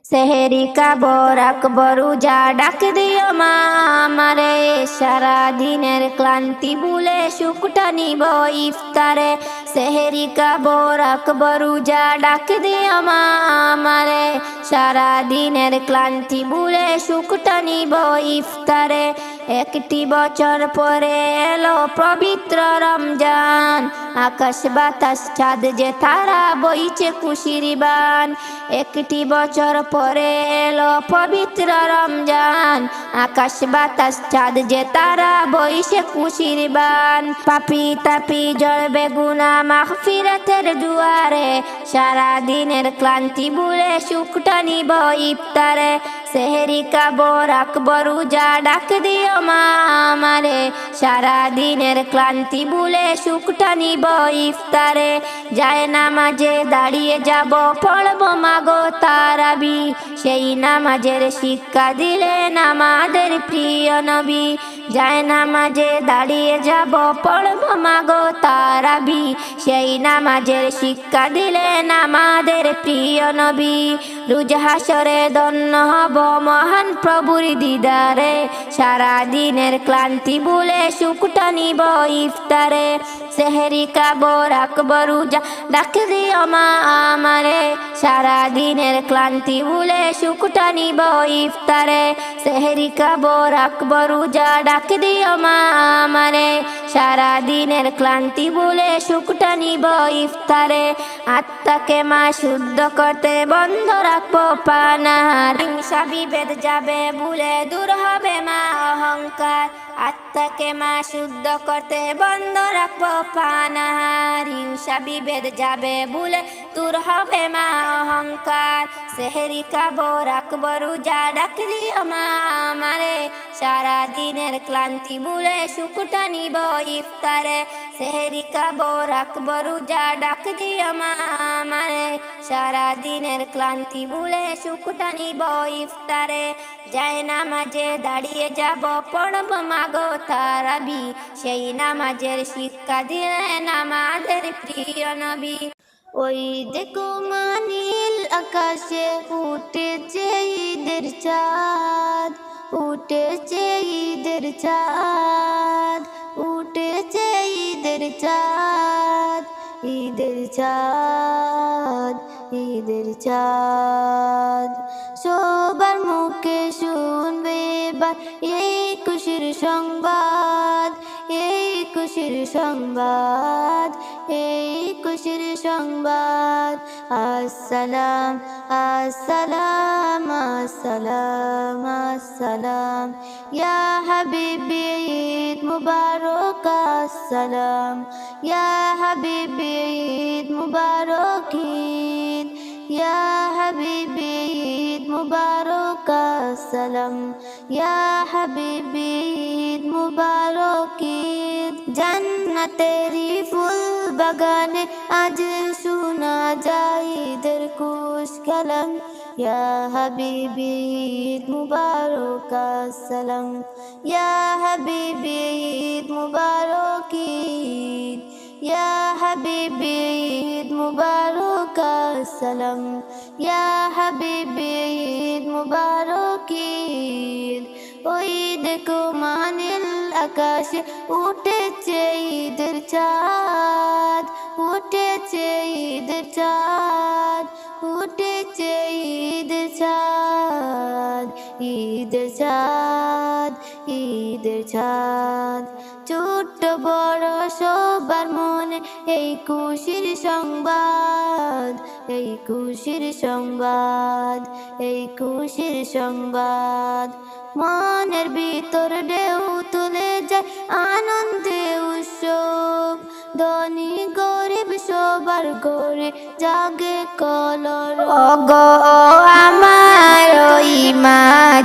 সেহেরি খাবো রাখবো রোজা, ডাক দিও মা আমারে। সারা দিনের ক্লান্তি ভুলে সুখটা নিব ইফতারে। সেহেরি খাবো রাখবো রোজা, ডাক দিও মা আমারে। সারা দিনের ক্লান্তি ভুলে সুখটা নিব ইফতারে। একটি বছর পরে এলো পবিত্র রমজান, আকাশ বাতাস চাঁদ যে তারা বইছে খুশির বান। একটি বছর পরে এলো পবিত্র রমজান, আকাশ বাতাস চাঁদ যে তারা বইছে খুশির বান। পাপি তাপি জ্বলবে গুনাহ মাগফিরাতের দুয়ারে, সারা দিনের ক্লান্তি ভুলে সুখটা নিব ইফতারে। সেহেরি খাবো রাখবো রোজা, ডাক দিও মা আমারে। সারা দিনের ক্লান্তি ভুলে সুখটা নিব ইফতারে। যায় নামাজে দাঁড়িয়ে যাব, পড়বো মাগো তারাবি, সেই নামাজের শিক্ষা দিলেন আমাদের প্রিয় নবী। যায় নামাজে দাঁড়িয়ে যাব, পড়বো মাগো তারাবি, সেই নামাজের শিক্ষা দিলেন আমাদের প্রিয় নবী। রোজ হাসরে ধন্য হব মহান প্রভুর দিদারে, সারা দিনের ক্লান্তি ভুলে সুখটা নিব ইফতারে। সেহেরি খাবো রাখবো রোজা, ডাক দিও মা আমারে। সারা দিনের ক্লান্তি ভুলে সুখটা নিব ইফতারে। সেহেরি খাবো রাখবো রোজা, ডাক দিও মা আমারে। সারা দিনের ক্লান্তি ভুলে সুখটা নিব ইফতারে। আত্মাকে মা শুদ্ধ করতে বন্ধ রাখবো পানাহার, হিংসা বিভেদ যাবে ভুলে দূর হবে মা অহংকার। আত্মাকে মা শুদ্ধ করতে বন্ধ রাখবো পানাহার, হিংসা বিভেদ যাবে ভুলে দূর হবে মা অহংকার। সেহেরি খাবো রাখবো রোজা, ডাক দিও মা আমারে। সারা দিনের ক্লান্তি ভুলে সুখটা নিব ইফতারে। সেহেরি খাবো রাখবো রোজা, ডাক দিও মা আমারে। সারা দিনের ক্লান্তি ভুলে সুখটা নিব ইফতারে। যায় নামাজে দাঁড়িয়ে যাব, পড়বো মাগো তারাবি, সেই নামাজের শিক্ষা দিলেন আমাদের প্রিয় নবী। ওই দেখো মা নীল আকাশে উঠেছে ঈদের চাঁদ, উঠেছে ঈদের চাঁদ, উঠেছে ঈদের চাঁদ, ঈদের চাঁদ, ঈদের চাঁদ। সবার মুখে শুনবে এবার এই খুশির সংবাদ, এই খুশির সংবাদ, এই খুশির সংবাদ। আসসালাম আসসালাম আসসালাম আসসালাম, ইয়া হাবিবি ঈদ মুবারক আসসালাম, ইয়া হাবিবি ঈদ মুবারক ঈদ, ইয়া হাবিবি ঈদ মুবারক আসসালাম, ইয়া হাবিবি ঈদ মুবারক ঈদ। জান্নাতেরি ফুল বাগানে আজ শোনা যায় ঈদের খুশ কালাম, ইয়া হাবিবি ঈদ মুবারক আসসালাম, ইয়া হাবিবি ঈদ মুবারক ঈদ, ইয়া হাবিবি ঈদ মুবারক আসসালাম, ইয়া হাবিবি ঈদ মুবারক ঈদ। ওই দেখো মা নীল আকাশে উঠেছে ঈদের চাঁদ, উঠেছে ঈদের চাঁদ, উঠেছে ঈদের চাঁদ, ঈদের চাঁদ, ঈদের চাঁদ। ছোট বড় সবার মনে এই খুশির সংবাদ, এই খুশির সংবাদ, এই খুশির সংবাদ। মনের ভিতর ঢেউ তুলে যায় আনন্দে উৎসব, ধনী গরিব সবার ঘরে জাগে কলরব। ওগো আমার ওই মা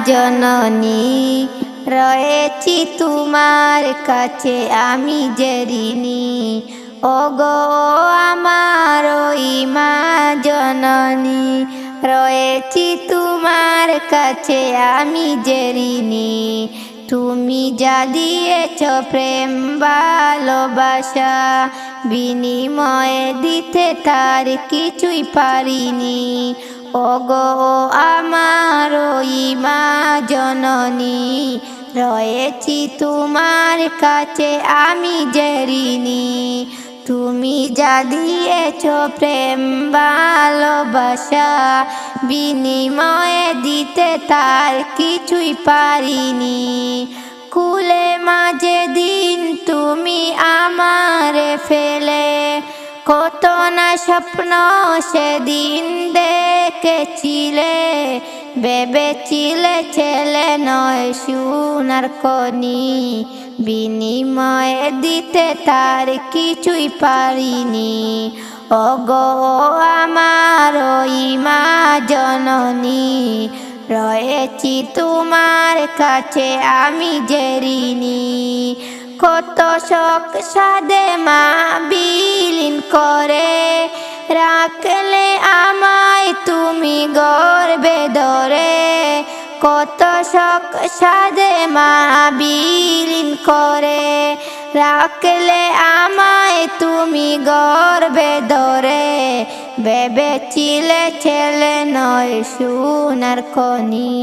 জননী, রয়েছি তোমার কাছে আমি যে ঋণী। ওগো আমার ওই মা জননী, রয়েছি তোমার কাছে আমি যে ঋণী। তুমি যা দিয়েছ প্রেম ভালোবাসা, বিনিময়ে দিতে তার কিছুই পারিনি। ওগো আমার মা জননী, রয়েছি তোমার কাছে আমি যে ঋণী। তুমি যা দিয়েছ প্রেম ভালোবাসা, বিনিময়ে দিতে তার কিছুই পারিনি। কুলে মাঝে দিন তুমি আমারে ফেলে, কত না স্বপ্ন সেদিন দেখেছিলে। ভেবেছিলে ছেলে নয় সোনার খনি, বিনিময়ে দিতে তার কিছুই পারিনি। ওগো আমার ওই মা জননী, রয়েছি তোমার কাছে আমি যে ঋণী। কত শখ সাধে মা বিলীন করে, রাখলে আমায় তুমি গর্বে ধরে। কত শখ সাধে মা বিলীন করে, রাখলে আমায় তুমি গর্বে ধরে। ভেবেছিলে ছেলে নয় সোনার খনি,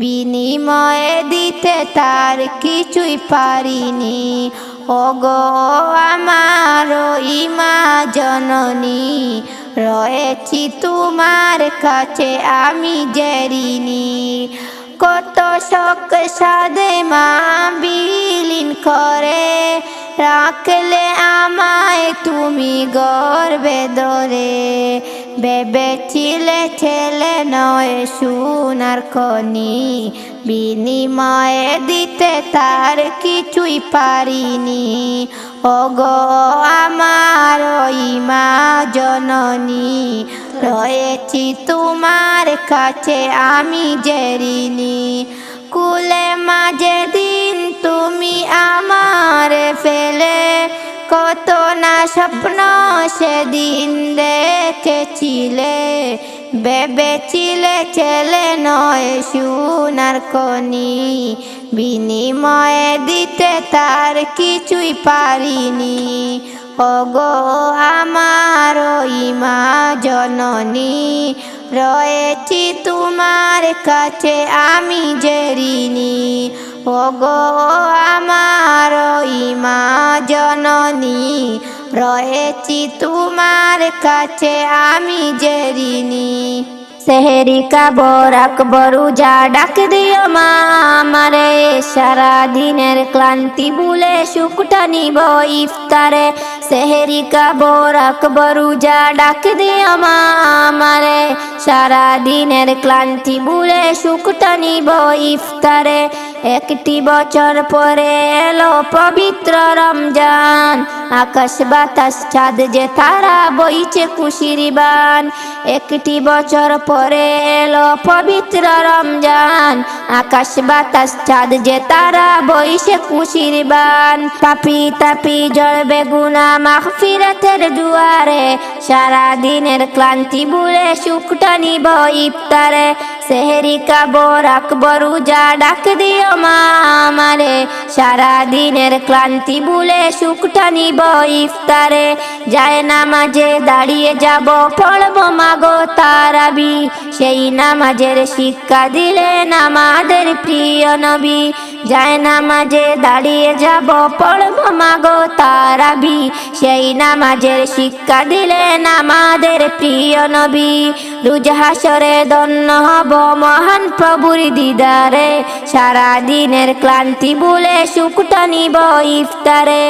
বিনিময়ে দিতে তার কিছুই পারিনি। ওগো আমার ওই মা জননী, রয়েছি তোমার কাছে আমি যে ঋণী। কত শখ সাধে মা বিলীন করে, রাখলে আমায় তুমি গর্বে ধরে। ভেবেছিলে ছেলে নয় সোনার খনি, বিনিময়ে দিতে তার কিছুই পারিনি। ওগো আমার ওই মা জননী, রয়েছি তোমার কাছে আমি যে ঋণী। কুলে মাঝে দিন তুমি আমার ফেলে, কত না স্বপ্ন সেদিন দেখেছিলে। ভেবেছিলে ছেলে নয় সোনার খনি, বিনিময়ে দিতে তার কিছুই পারিনি। ওগো আমার ওই মা জননী, রয়েছি তোমার কাছে আমি যে ঋণী। ওগো আমার ওই মা জননী, রয়েছি তোমার কাছে আমি যে ঋণী। সেহেরি কাবর আকবর উজা ডাক দিও মা আমারে, সারা দিনের ক্লান্তি ভুলে সুখটা নিব ইফতারে। সেহেরি কাবর আকবর উজা ডাক দিও মা আমারে, সারা দিনের ক্লান্তি ভুলে সুখটা নিব ইফতারে। একটি বছর পরে এলো পবিত্র রমজান, আকাশ বাতাস চাঁদ যে তারা বইছে খুশির বান। একটি বছর পরে এলো পবিত্র রমজান, আকাশ বাতাস চাঁদ যে তারা বইছে খুশির বান। পাপি তাপি জ্বলবে গুনাহ মাগফিরাতের দুয়ারে, সারা দিনের ক্লান্তি ভুলে সুখটা নিব ইফতারে। সেহেরি কাবর আকবর উজা ডাক দিও মা আমারে, সারা দিনের ক্লান্তি ভুলে সুখটা নিব ইফতারে। যায় নামাজে দাঁড়িয়ে যাব পড়ব মাগো তারাবি, সেই নামাজের শিক্ষা দিলেন আমাদের প্রিয় নবী। যায় নামাজে দাঁড়িয়ে যাব পড়ব মাগো তারাবি, সেই নামাজের শিক্ষা দিলেন আমাদের প্রিয় নবী। রোজ হাসরে ধন্য হব মহান প্রভুর দিদারে, সারা দিনের ক্লান্তি ভুলে সুখটা নিব ইফতারে।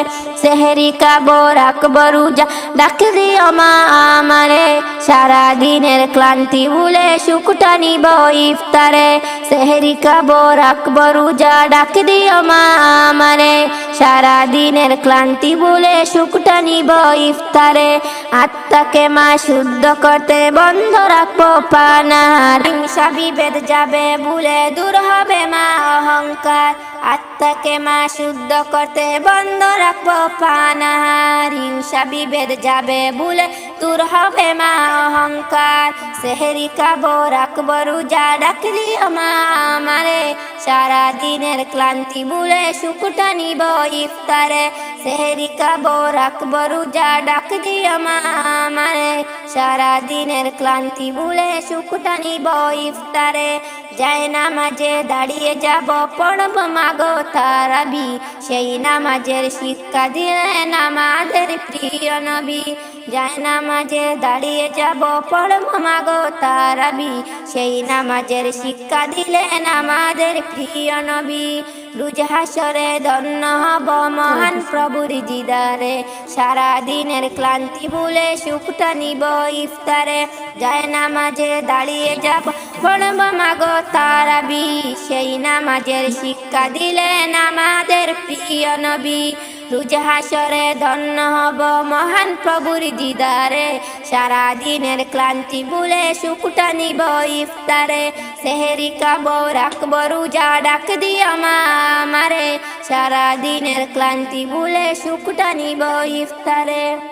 সেহেরি কাবর আকবর উজা ডাক দিও মা আমারে, সারা দিনের ক্লান্তি ভুলে সুখটা নিব ইফতারে। সেহেরি কাবর আকবর উজা ডাক দিও মা আমারে, সারা দিনের ক্লান্তি ভুলে সুখটা নিব ইফতারে। আত্মাকে মা শুদ্ধ করতে বন্ধ রাখবো পানাহার, হিংসা বিভেদ যাবে ভুলে দূর হবে মা অহংকার। আত্মাকে মা শুদ্ধ করতে বন্ধ রাখবো পানাহার, হিংসা বিভেদ যাবে ভুলে দূর হবে মা অহংকার। সেহেরি কাবর আকবর উজা ডাক দিও মা আমারে, সারা দিনের ক্লান্তি ভুলে সুখটা নিব ইফতারে। সেহেরি কাবর আকবর উজা ডাক দিও মা আমারে, সারা দিনের ক্লান্তি ভুলে সুখটা নিব ইফতারে যায় নামাজে দাঁড়িয়ে যাব পড়ব মাগো তারাবি সেই নামাজের শিক্ষা দিলেন আমাদের প্রিয় নবী যায় নামাজে দাঁড়িয়ে যাব পড়ব মাগো তারাবি সেই নামাজের শিক্ষা দিলেন আমাদের প্রিয় নবী রোজ হাসরে ধন্য হব মহান প্রভুর দিদারে সারা দিনের ক্লান্তি ভুলে সুখটা নিব ইফতারে যায় নামাজে দাঁড়িয়ে যাব পড়ব মাগো তারাবি সেই নামাজের শিক্ষা দিলেন আমাদের প্রিয় নবী রোজ হাসরে ধন্য হব মহান প্রভুর দিদারে সারা দিনের ক্লান্তি ভুলে সুখটা নিব ইফতারে সেহেরি খাবো রাখবো রোজা ডাক দিও মা আমারে সারা দিনের ক্লান্তি ভুলে সুখটা নিব ইফতারে।